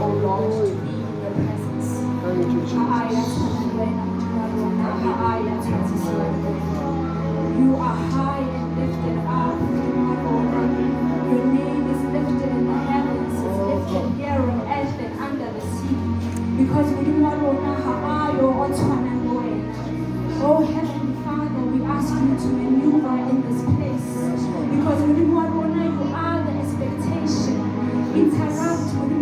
oh Lord, to be in your presence. Thank you, Jesus. You are high and lifted up. Your name is lifted in the heavens, it's lifted here on earth and under the sea. Because oh Heavenly Father, we ask you to maneuver in this place. Because you are the expectation. Interrupt the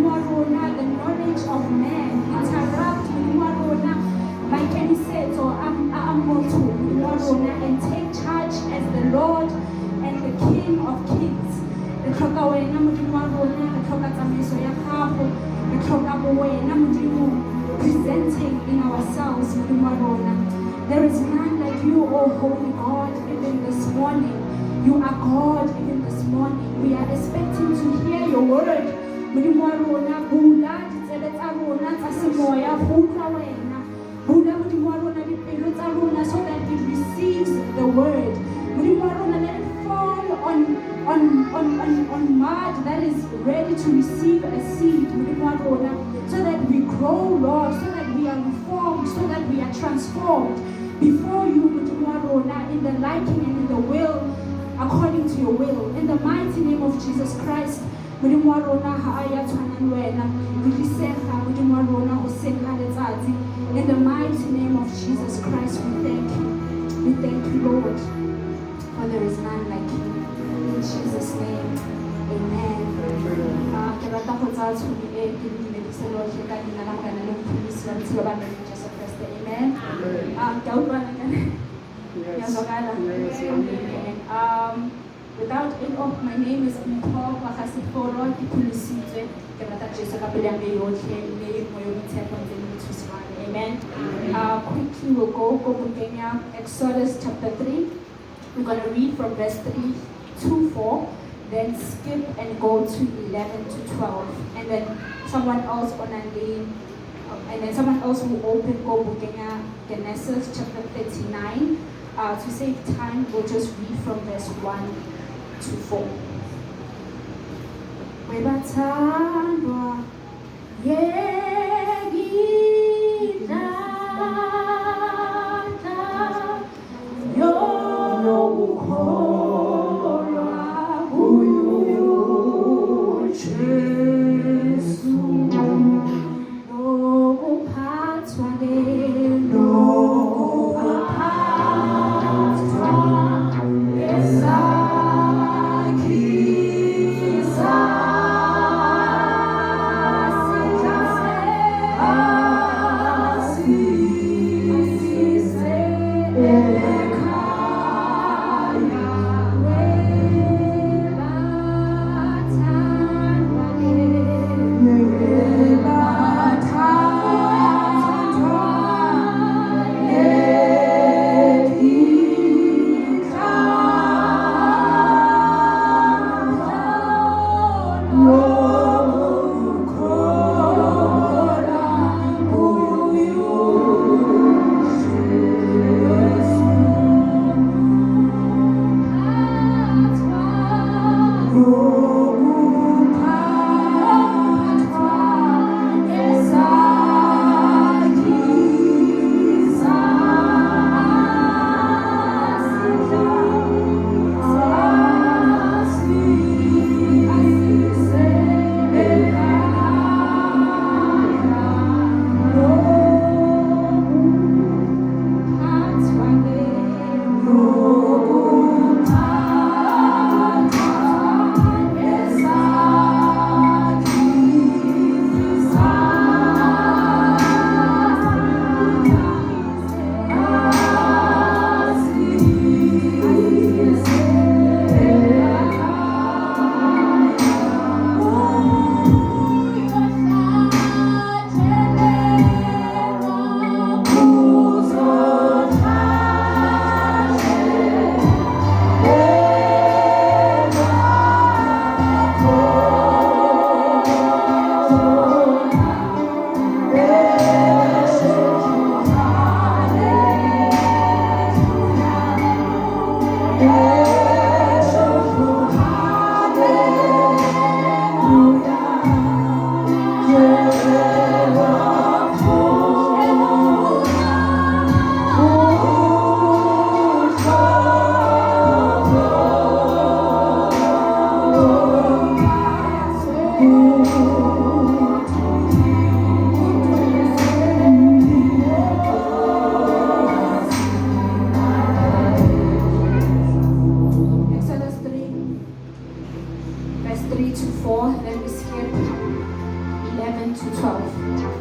knowledge of man. Interrupt my Kenny said, so I'm and take charge as the Lord and the King of Kings. The presenting in ourselves. There is none like you, O Holy God, even this morning. You are God even this morning. We are expecting to hear your word. So that it receives the word. Let it fall on mud that is ready to receive a seed. So that we grow, Lord, so that we are reformed, so that we are transformed before you, in the liking and in the will, according to your will. In the mighty name of Jesus Christ. In the mighty name of Jesus Christ, we thank you. We thank you, Lord, for there is none like you. In Jesus' name, amen. Without any of my name is Mpho Wakasiforo Kipulisitwe. Amen. Quickly we'll go Exodus chapter 3. We're going to read from verse 3 to 4, then skip and go to 11 to 12, and then someone else will open Genesis chapter 39. To save time, we'll just read from verse 1 to 4. Webathandwa yegidata yokukholwa kuyo Jesu nokuphathwa 11 to 12.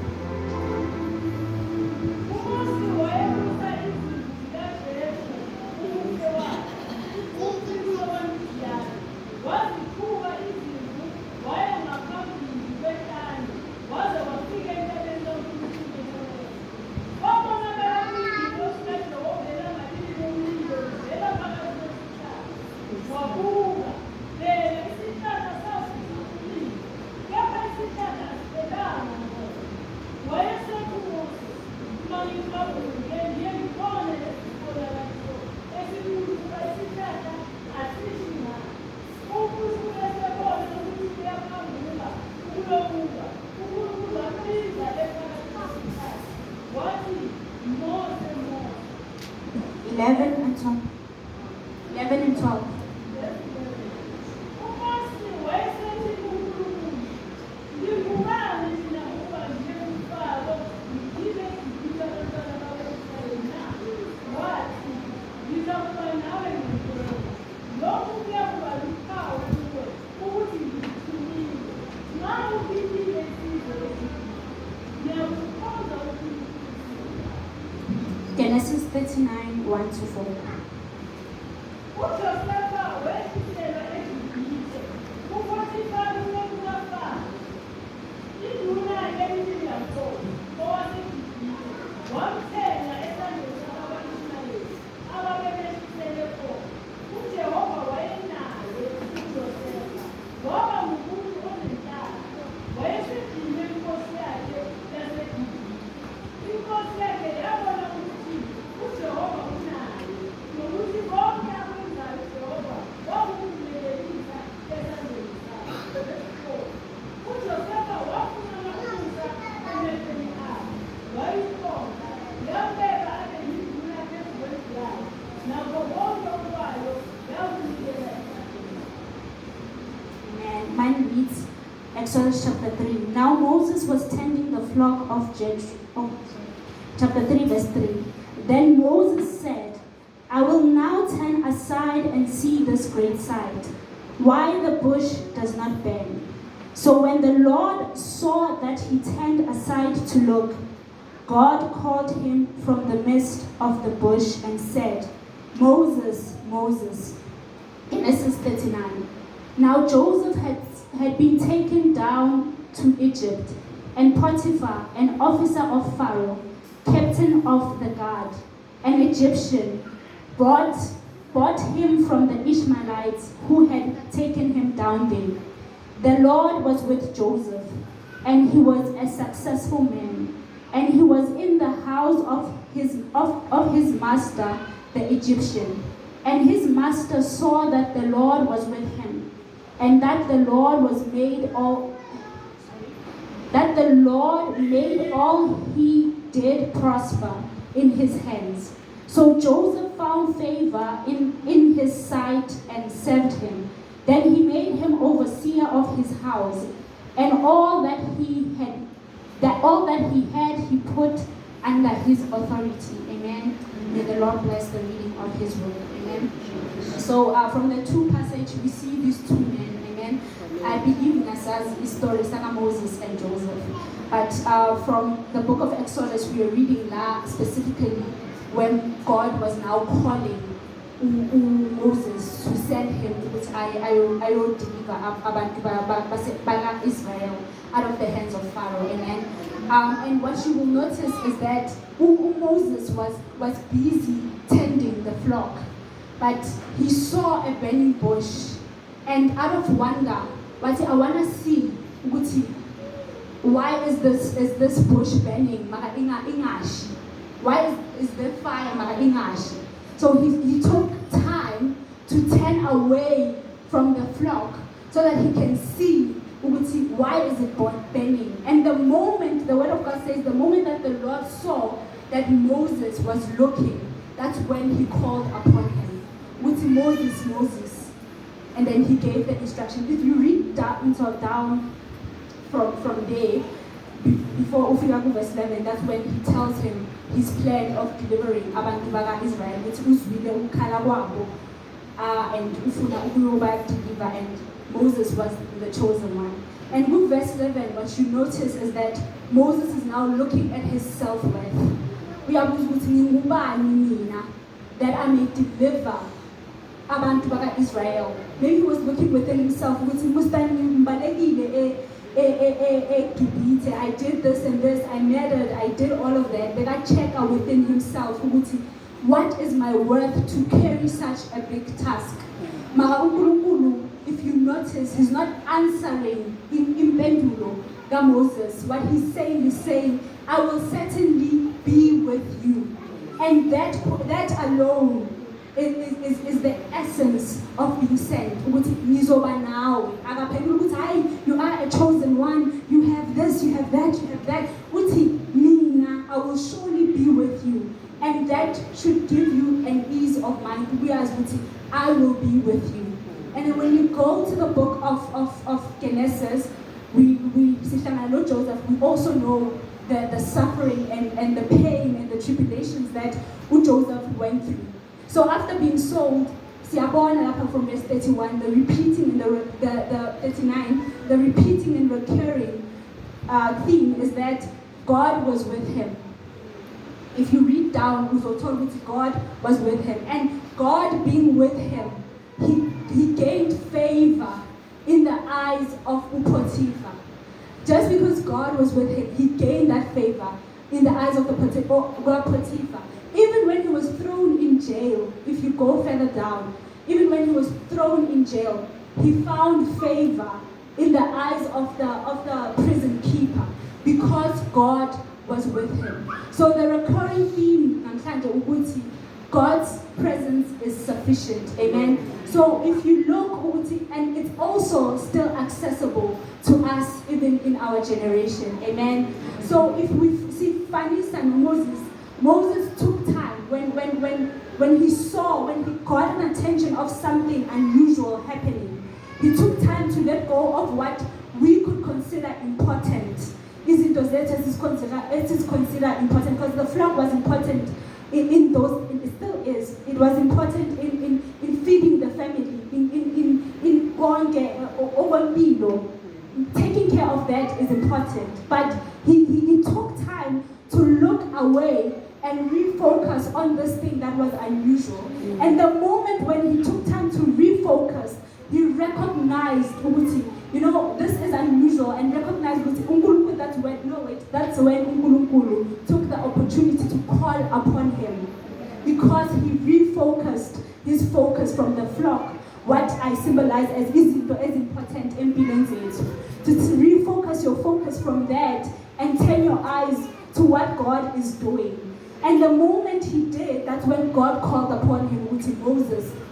Eleven and 12. Genesis 39, 1 to 4. Mine reads Exodus chapter 3. Now Moses was tending the flock of Jethro. Chapter 3 verse 3. Then Moses said, I will now turn aside and see this great sight, why the bush does not burn. So when the Lord saw that he turned aside to look, God called him from the midst of the bush and said, Moses, Moses. Genesis 39. Now Joseph had been taken down to Egypt, and Potiphar, an officer of Pharaoh, captain of the guard, an Egyptian, bought him from the Ishmaelites who had taken him down there. The Lord was with Joseph, and he was a successful man, and he was in the house of his master, the Egyptian. And his master saw that the Lord was with him, and that the Lord made all he did prosper in his hands. So Joseph found favor in his sight and served him. Then he made him overseer of his house, and all that he had he put under his authority. Amen. May the Lord bless the reading of his word. Amen. So from the two passages we see these two men. Amen. I believe Nasa's story, Sana Moses and Joseph. But from the book of Exodus, we are reading now specifically when God was now calling Moses to send him, which I will deliver Bala Israel out of the hands of Pharaoh. Amen. And what you will notice is that Moses was busy tending the flock, but he saw a burning bush, and out of wonder, but I want to see why is this bush burning? Why is there fire? So he took time to turn away from the flock so that he can see why is it burning. And the moment, the word of God says, the moment that the Lord saw that Moses was looking, that's when he called upon him. With Moses, Moses. And then he gave the instruction. If you read down from there, before Ufikaku verse 11, that's when he tells him his plan of delivering abantu baka Israel. It's uzwile ukhala kwabo and ufuna ukuyoba deliver, and Moses was the chosen one. And with verse 11, what you notice is that Moses is now looking at his self-worth. That I may deliver abantu baka-Israel. Maybe he was looking within himself. I did this and this, I murdered, I did all of that. But I check out within himself. What is my worth to carry such a big task? If you notice, he's not answering in Pendulo, Moses. What he's saying, I will certainly be with you. And that alone is the essence of being sent. You are a chosen one. You have this, you have that, you have that. I will surely be with you. And that should give you an ease of mind. I will be with you. And then when you go to the book of Genesis, we Joseph, we also know the suffering and the pain and the tribulations that Joseph went through. So after being sold, from verse 31, the repeating and the 39, the repeating and recurring theme is that God was with him. If you read down, God was with him. And God being with him, he gained favor in the eyes of Potiphar. Just because God was with him, he gained that favor in the eyes of the Potiphar. Even when he was thrown in jail, if you go further down, even when he was thrown in jail, he found favor in the eyes of the prison keeper because God was with him. So the recurring theme, God's presence is sufficient. Amen. So if you look, and it's also still accessible to us even in our generation. Amen. So if we see Fanny and Moses took time when he got an attention of something unusual happening. He took time to let go of what we could consider important. It is considered important because the flock was important in those, it still is. It was important in feeding the family, in taking care of that is important. But he took time to look away and refocus on this thing that was unusual. And the moment when he took time to refocus, he recognized, this is unusual, and recognized that's when Unkulunkulu took the opportunity to call upon him. Because he refocused his focus from the flock, what I symbolize as important impedance, to refocus your focus from that and turn your eyes to what God is doing. And the moment he did, that's when God called upon him,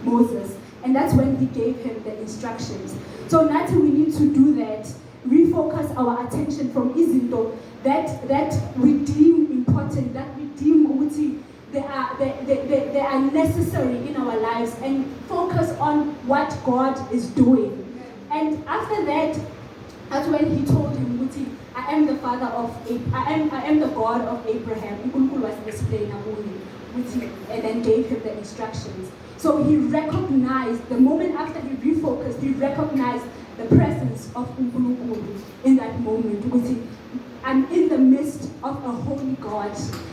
Moses. And that's when he gave him the instructions. So now we need to do that. Refocus our attention from izinto that we deem important, that we deem they are necessary in our lives, and focus on what God is doing. And after that, that's when he told him, I am the father of I am the God of Abraham. And then gave him the instructions. So he recognized, the moment after he refocused, he recognized the presence of Unkulunkulu in that moment. I'm in the midst of a holy God.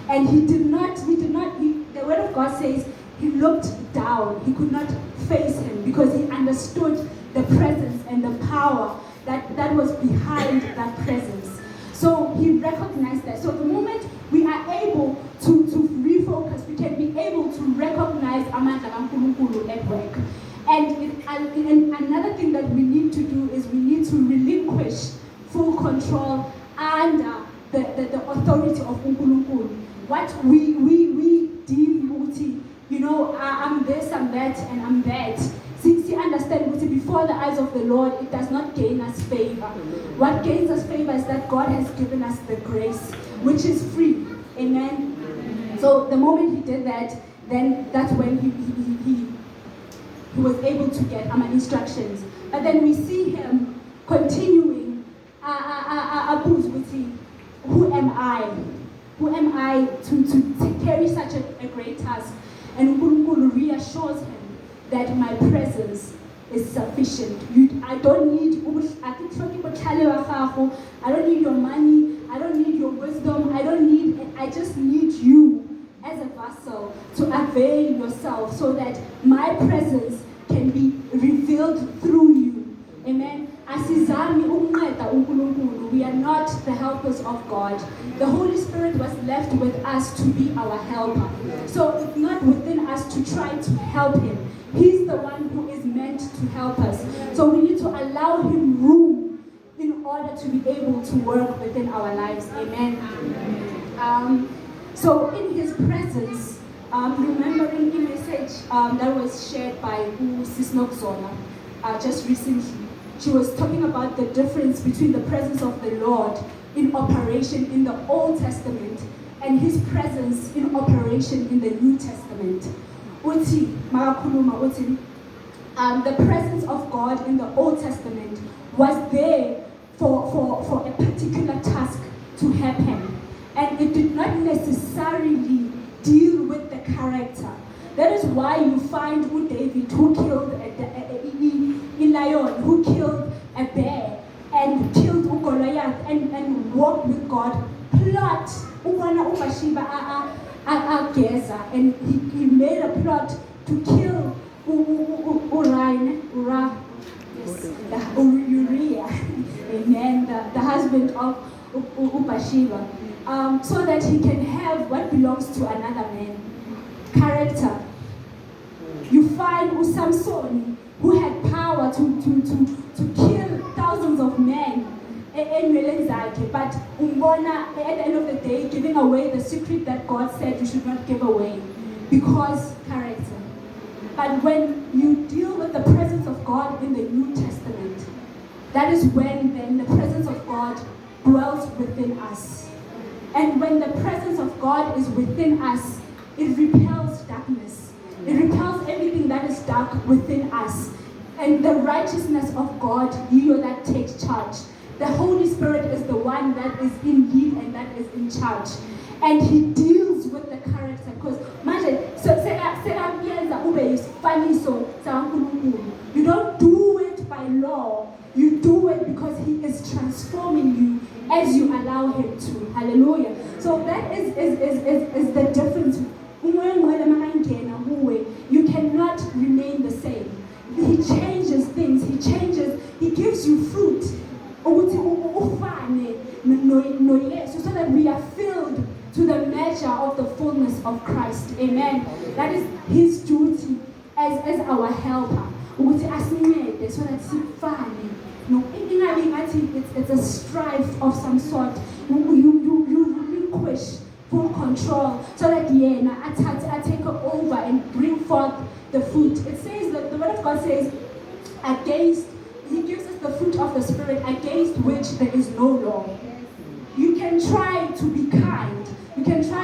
And the word of God says, he looked down. He could not face him because he understood the presence and the power that was behind that presence. So he recognized that. So the moment we are able to refocus, we can be able to recognize Amandla Kankulunkulu at work. And another thing that we need to do is we need to relinquish full control under the authority of Unkulunkulu. What we deem, I'm this, I'm that, and I'm that. See, understand, before the eyes of the Lord, it does not gain us favor. What gains us favor is that God has given us the grace, which is free. Amen. So the moment he did that, then that's when he was able to get instructions. But then we see him continuing, who am I? Who am I to carry such a great task? And Unkulunkulu reassures him that my presence is sufficient. I don't need I don't need your money, I don't need your wisdom, I just need you as a vessel to avail yourself so that my presence can be revealed through you. Amen. We are not the helpers of God. The Holy Spirit was left with us to be our helper. So it's not within us to try to help him. He's the one who is meant to help us. So we need to allow him room in order to be able to work within our lives. Amen. So in his presence, remembering the message that was shared by Sis Nokzona just recently, she was talking about the difference between the presence of the Lord in operation in the Old Testament and his presence in operation in the New Testament. The presence of God in the Old Testament was there for a particular task to happen. And it did not necessarily deal with the character. That is why you find David who killed a lion, who killed a bear, and killed Goliath, and walked with God. Plot, and he made a plot to kill Uriah, amen, the husband of Bathsheba, so that he can have what belongs to another man. Character. You find Samson, who had power to kill thousands of men, but at the end of the day, giving away the secret that God said you should not give away, because character. But when you deal with the presence of God in the New Testament, that is when then the presence of God dwells within us. And when the presence of God is within us, it repels darkness. It repels everything that is dark within us. And the righteousness of God, that takes charge. The Holy Spirit is the one that is in lead and that is in charge. And he deals with the character. Because you don't do it by law. You do it because he is transforming you as you allow him to. Hallelujah. So that is the difference. You cannot remain the same. He changes things. He gives you fruit. So that we are filled to the measure of the fullness of Christ. Amen. That is his duty as our helper. So that it's a strife of some sort. You relinquish full control so that I take over and bring forth the fruit. It says that the word of God says, he gives us the fruit of the Spirit against which there is no law. You can try to be kind. You can try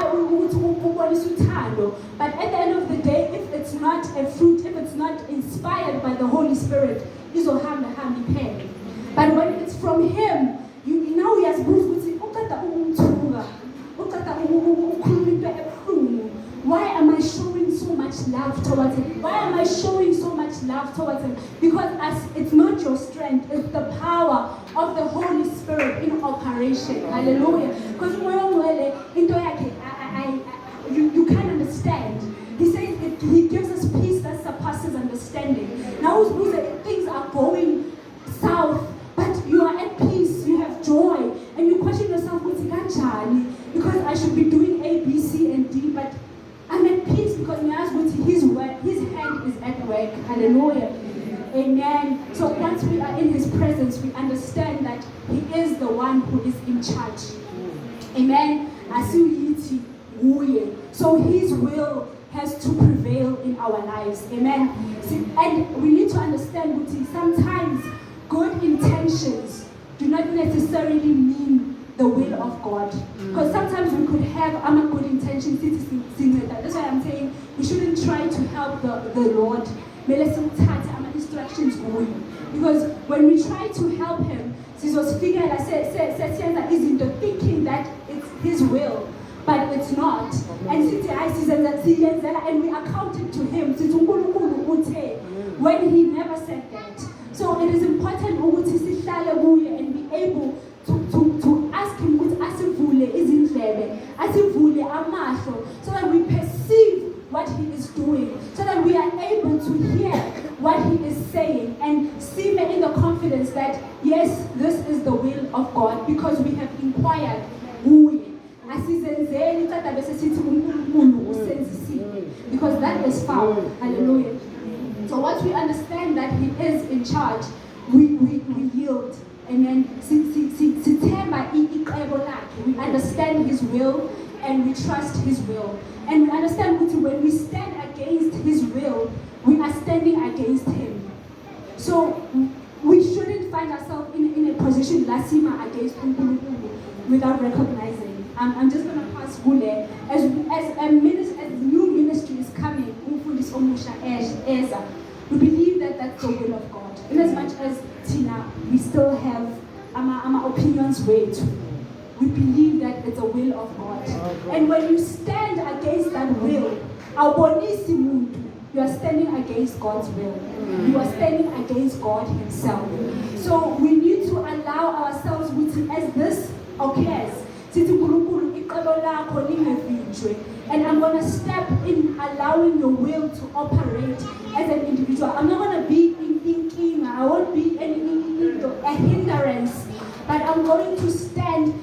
but at the end of the day, if it's not a fruit, if it's not inspired by the Holy Spirit, but when it's from him, you now he has why am I showing so much love towards him? Why am I showing so much love towards him? Because it's not your strength, it's the power of the Holy Spirit in operation. Hallelujah. Because you can't understand. He says he gives us peace that surpasses understanding. Now things are going south, but you are at peace, you have joy, and you question yourself, because I should be doing A, B, C, and D, but I'm at peace because his hand is at work. Hallelujah. Amen. So once we are in his presence, we understand that he is the one who is in charge. Amen. So his will has to prevail in our lives. Amen. See, and we need to understand that sometimes good intentions do not necessarily mean the will of God. Because sometimes we could have good intentions. That's why I'm saying we shouldn't try to help the Lord. Instructions going. Because when we try to help him, this was figured isn't thinking that it's his will, but it's not. And we accounted to him when he never said that. doing, so that we are able to hear what he is saying and see in the confidence that yes, this is the will of God because we have inquired who because that is found. Hallelujah. So once we understand that he is in charge, we yield. Amen. We understand his will and we trust his will. And we understand that when we stand against his will, we are standing against him. So we shouldn't find ourselves in a position lasima against without recognizing. I'm just going to pass Gule. As new ministry is coming, we believe that that's the will of God. In as much as Tina, we still have our opinions weighed. We believe that it's a will of God. And when you stand against that will, you are standing against God's will. You are standing against God himself. So we need to allow ourselves, as this occurs, and I'm going to step in allowing your will to operate as an individual. I'm not going to be in thinking, I won't be a hindrance, but I'm going to stand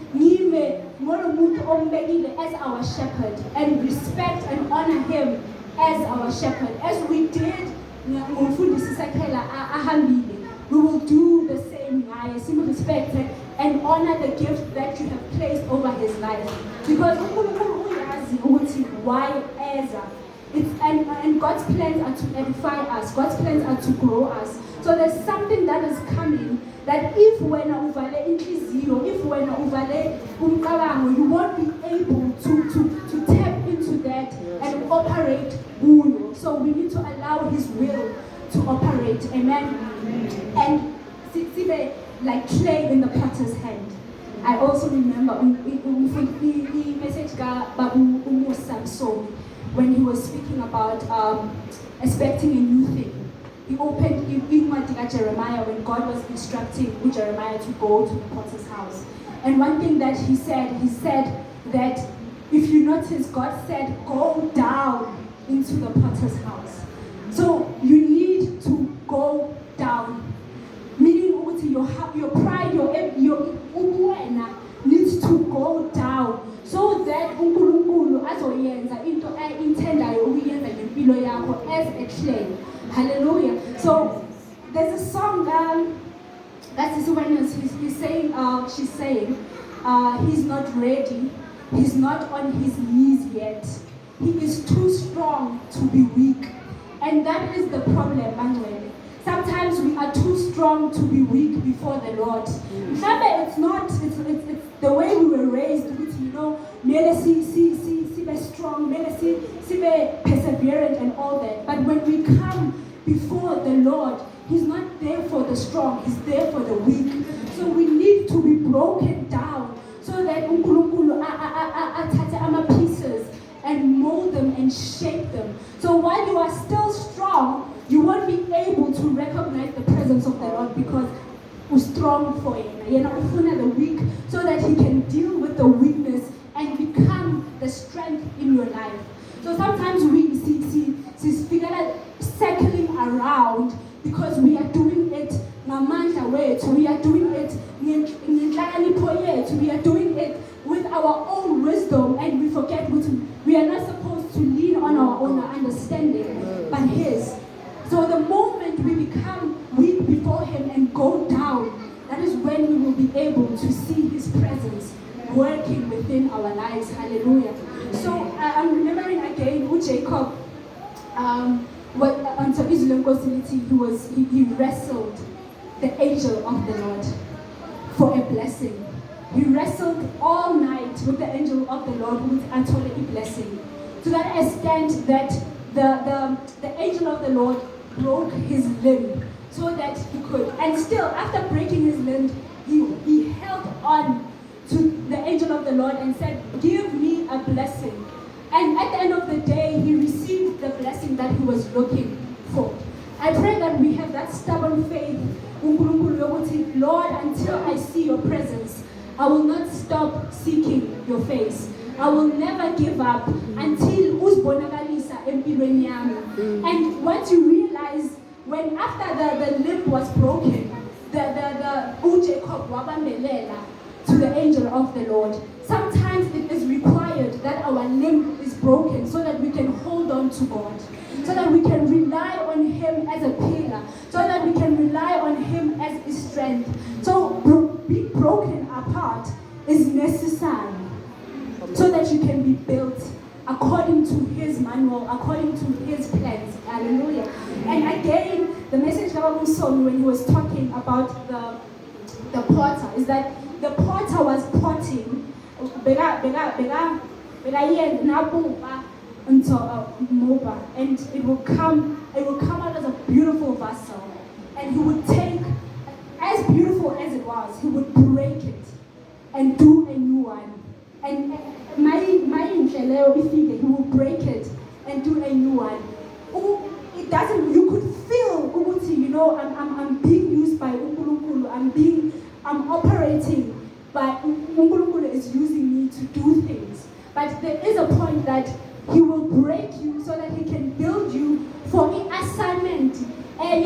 as our shepherd and respect and honor him as our shepherd. As we did, we will do the same. I simply respect and honor the gift that you have placed over his life. Because why Ezra? And God's plans are to edify us. God's plans are to grow us. So there's something that is coming that if when you won't be able to tap into that and operate. So we need to allow his will to operate. Amen. And like clay in the potter's hand. I also remember the message Babu Samson when he was speaking about expecting a new thing. He opened in Jeremiah when God was instructing Jeremiah to go to the potter's house. And one thing that he said that if you notice, God said, go down into the potter's house. So you need to go down. Meaning your pride, your ubuwena needs to go down so that uNkulunkulu azoyenza into ayinthendayo ukuyenza ngempilo yakho as a clay. Hallelujah. So there's a song that is when he's saying, she's saying, he's not ready, he's not on his knees yet. He is too strong to be weak. And that is the problem, Manuel. Sometimes we are too strong to be weak before the Lord. Remember, it's the way we were raised, be strong, be perseverant and all that. But when we come before the Lord, he's not there for the strong, he's there for the weak. So we need to be broken down so that uNkulunkulu athathe pieces and mold them and shape them. So while you are still strong, you won't be able to recognize the presence of the Lord because we're strong for him. The weak, so that he can deal with the weakness and become the strength in your life. So sometimes we see figure like circling around because we are doing it ngamandla wethu, we are doing it ngenhlakanipho yethu, we are doing it with our own wisdom, and we forget we are not supposed to lean on our own understanding, but his. So the moment we become weak before him and go down, that is when we will be able to see his presence working within our lives. Hallelujah. So I'm remembering again who Jacob, until Israel he wrestled the angel of the Lord for a blessing. He wrestled all night with the angel of the Lord with a blessing. To that extent that the angel of the Lord broke his limb so that he could. And still, after breaking his limb, he held on to the angel of the Lord and said, give me a blessing. And at the end of the day, he received the blessing that he was looking for. I pray that we have that stubborn faith, Lord, until I see your presence, I will not stop seeking your face. I will never give up until uzbonakalisa empilweni yami. And what you realize when after the limb was broken, the Jacob wabambelela to the angel of the Lord. Sometimes it is required that our limb is broken so that we can hold on to God, so that we can rely on Him as a pillar, so that we can rely on Him as His strength. So being broken apart is necessary so that you can be built according to His manual, according to His plans. Hallelujah. And again, the message that Babu saw me when he was talking about the potter is that the potter was potting into a moba, and it will come out as a beautiful vessel, and he would take, as beautiful as it was, he would break it and do a new one. And he will break it and do a new one. It doesn't, you could feel, you know, I'm being used by Unkulunkulu, I'm operating, but Unkulunkulu is using me to do things. But there is a point that He will break you so that He can build you for an assignment. And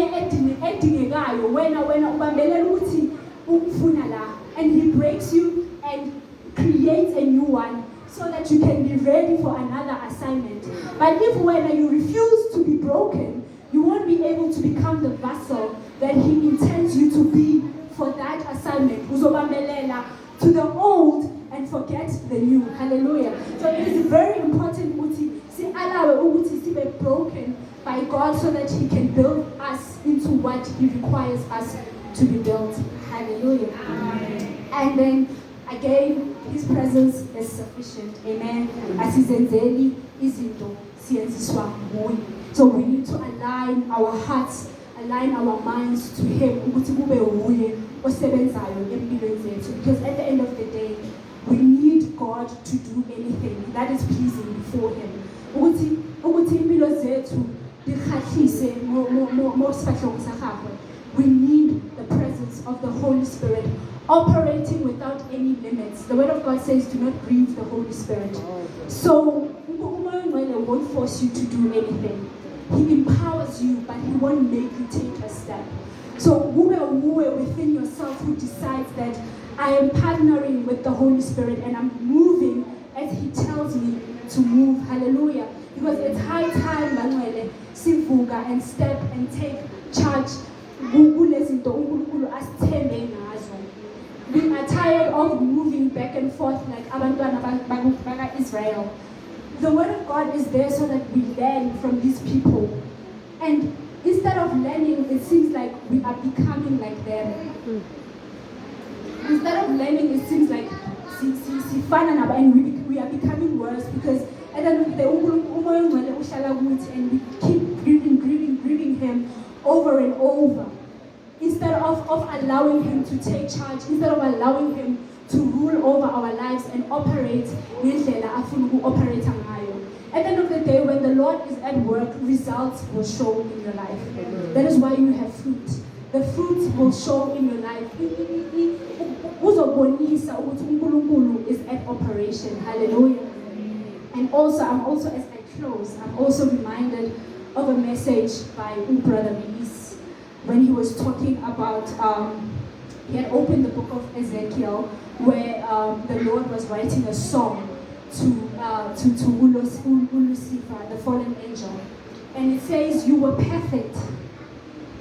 He breaks you and creates a new one so that you can be ready for another assignment. But if when you refuse to be broken, you won't be able to become the vessel that He intends you to be for that assignment. Uzobambelela to the old and forget the new. Hallelujah. So it is very important to be broken by God so that He can build us into what He requires us to be built. Hallelujah. Amen. And then again, His presence is sufficient. Amen. Asizenzeli izinto siyenziswa nguye. So we need to align our hearts, align our minds to Him, ukuthi kube uye osebenzayo empilweni zethu. Because at the end of the day, we need God to do anything that is pleasing before Him. Ukuthi impilo zethu dikhahlise mo sifahlong sa gagwe. We need the presence of the Holy Spirit operating without any limits. The Word of God says, do not grieve the Holy Spirit. So, Umoya Ngcwele won't force you to do anything. He empowers you, but He won't make you take a step. So, within yourself who decides that I am partnering with the Holy Spirit and I'm moving as He tells me to move. Hallelujah. Because it's high time, Ngcwele, sivuka and step and take charge. We are tired of moving back and forth like abantwana Israel. The Word of God is there so that we learn from these people. And instead of learning, it seems like we are becoming like them. Instead of learning, it seems like and we are becoming worse because and we keep grieving Him over and over. Instead of allowing Him to take charge, instead of allowing Him to rule over our lives and operate operate. At the end of the day, when the Lord is at work, results will show in your life. That is why you have fruit. The fruit will show in your life. Is at operation. Hallelujah. And also, as I close, I'm also reminded of a message by Brother Melis when he was talking about, he had opened the book of Ezekiel where the Lord was writing a song to Lucifer, the fallen angel. And it says, you were perfect.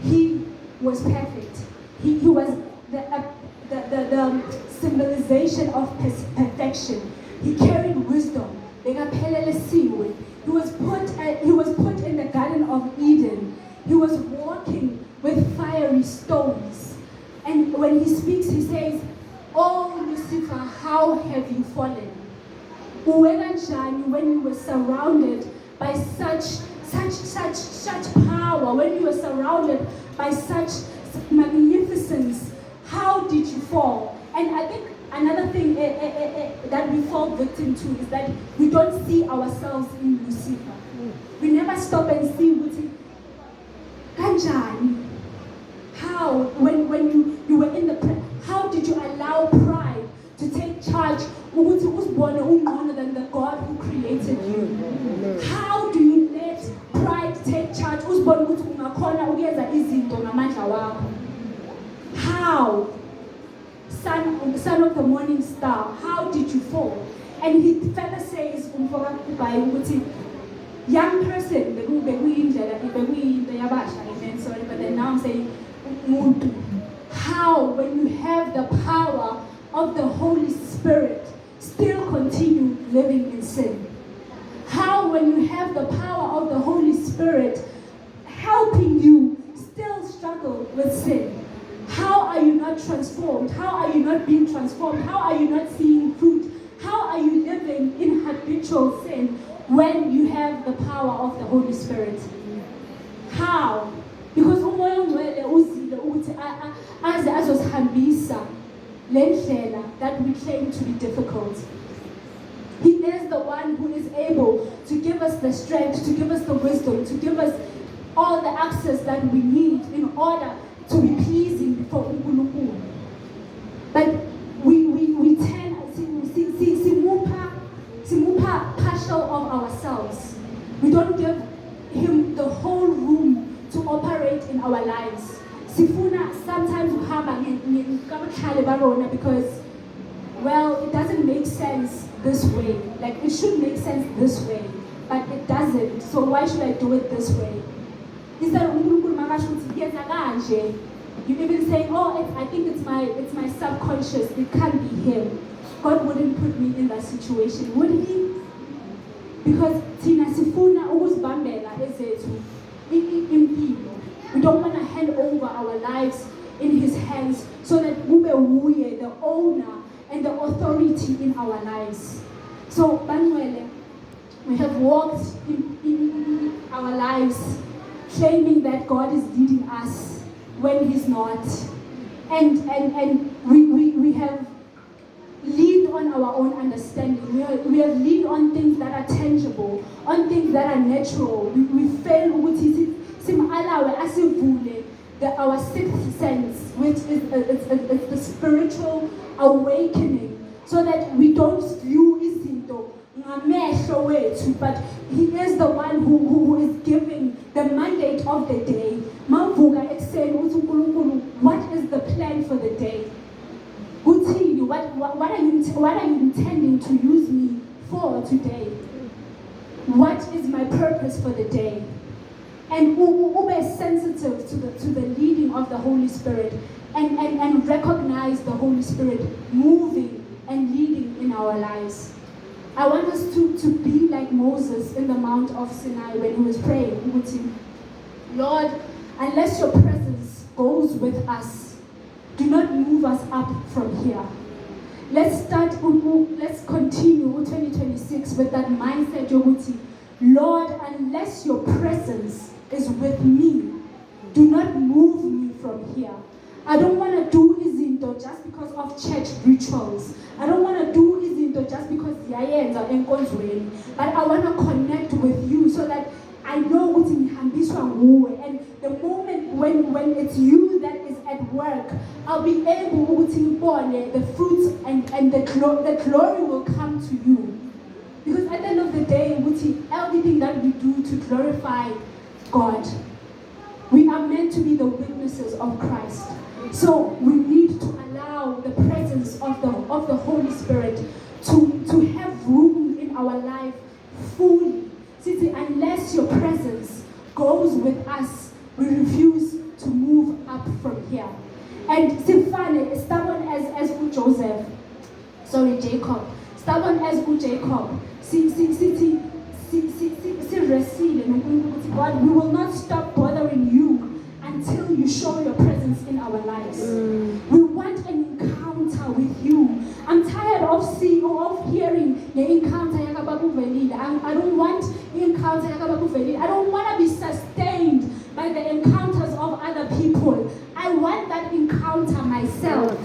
He was perfect. He was the symbolization of perfection. He carried wisdom. He was put in the Garden of Eden. He was walking with fiery stones. And when he speaks, he says, oh Lucifer, how have you fallen? When you were surrounded by such power, when you were surrounded by such magnificence, how did you fall? And I think another thing that we fall victim to is that we don't see ourselves in Lucifer. We never stop and see Kanjani. How, when you were in the how did you allow pride to take charge than the God who created you? How do you let ukuyenza izinto ngamandla wakho. How? Son of the morning star, how did you fall? And he further says, young person, amen, sorry, but then now I'm saying, how, when you have the power of the Holy Spirit, still continue living in sin? How, when you have the power of the Holy Spirit helping you, still struggle with sin? How are you not transformed? How are you not being transformed? How are you not seeing fruit? How are you living in habitual sin when you have the power of the Holy Spirit? How? Because umoya ongcwele uzile ukuthi aze azosihambisa le ndlela that we claim to be difficult. He is the one who is able to give us the strength, to give us the wisdom, to give us all the access that we need in order to be pleasing before uNkulunkulu. But we tend simupa partial of ourselves. We don't give him the whole room to operate in our lives. Sifuna sometimes because, well, it doesn't make sense this way. Like, it should make sense this way, but it doesn't. So why should I do it this way? Is that you even say, oh, I think it's my subconscious. It can't be him. God wouldn't put me in that situation, would he? Because tina sifuna ukuzibambela ezethu impilo. We don't want to hand over our lives in his hands so that kube wuye the owner and the authority in our lives. So Banuele, we have walked in our lives claiming that God is leading us when he's not. And we have leaned on our own understanding. We have leaned on things that are tangible, on things that are natural. We fail our sixth sense, which is the spiritual awakening, so that we don't view izinto ngamehlo wethu, but he is the one who is giving the mandate of the day. Mavuka ekuseni uthi uNkulunkulu, what is the plan for the day? Uthini, what are you intending to use me for today? What is my purpose for the day? And ube sensitive to the leading of the Holy Spirit, and recognize the Holy Spirit moving and leading in our lives. I want us to be like Moses in the Mount of Sinai when he was praying. Lord, unless your presence goes with us, do not move us up from here. Let's continue 2026 with that mindset, Yoguti. Lord, unless your presence is with me, do not move me from here. I don't want to do izinto just because of church rituals. I don't want to do izinto just because yayenza enkonzweni. But I want to connect with you so that I know ukuthi ngihambiswa nguwe. And the moment when it's you that is at work, I'll be able ukuthi ngibone the fruits and the glory will come to you. Because at the end of the day, everything that we do to glorify God, we are meant to be the witnesses of Christ. So we need to allow the presence of the Holy Spirit to have room in our life fully. See, unless your presence goes with us, we refuse to move up from here. And Sifane is stubborn as Joseph. Jacob. Stubborn as Jacob. God, we will not stop bothering you until you show your presence in our lives. We want an encounter with you. I'm tired of hearing the encounter. I don't want the encounter. I don't want to be sustained by the encounters of other people. I want that encounter myself.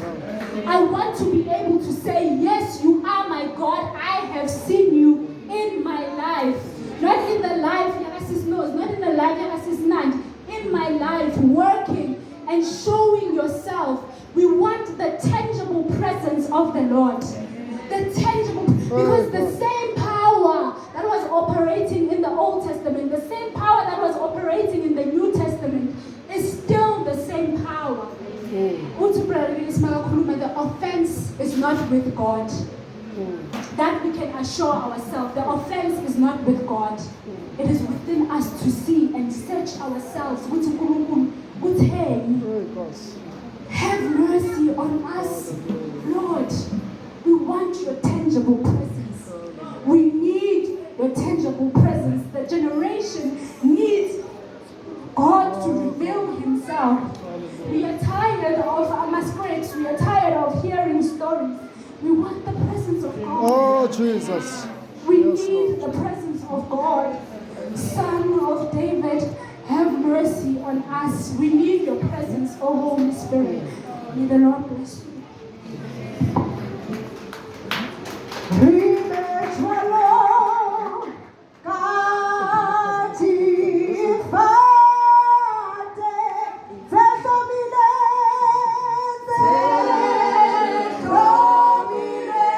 I want to be able to say, yes, you are my God. I have seen you in my life. Not in the life Yagasis knows, not in the life Yagasis Nand. In my life, working and showing yourself. We want the tangible presence of the Lord. The tangible, because the same power that was operating in the Old Testament, the same power that was operating in the New Testament not with God. That we can assure ourselves. The offense is not with God. It is within us to see and search ourselves. Have mercy on us, Lord. We want your tangible presence. We need your tangible presence. The generation needs God to reveal himself. We are tired of masquerades. We are tired of hearing stories. We want the presence of God. Oh, Jesus. We Yes, need the presence of God. Son of David, have mercy on us. We need your presence, oh Holy Spirit. May the Lord bless you.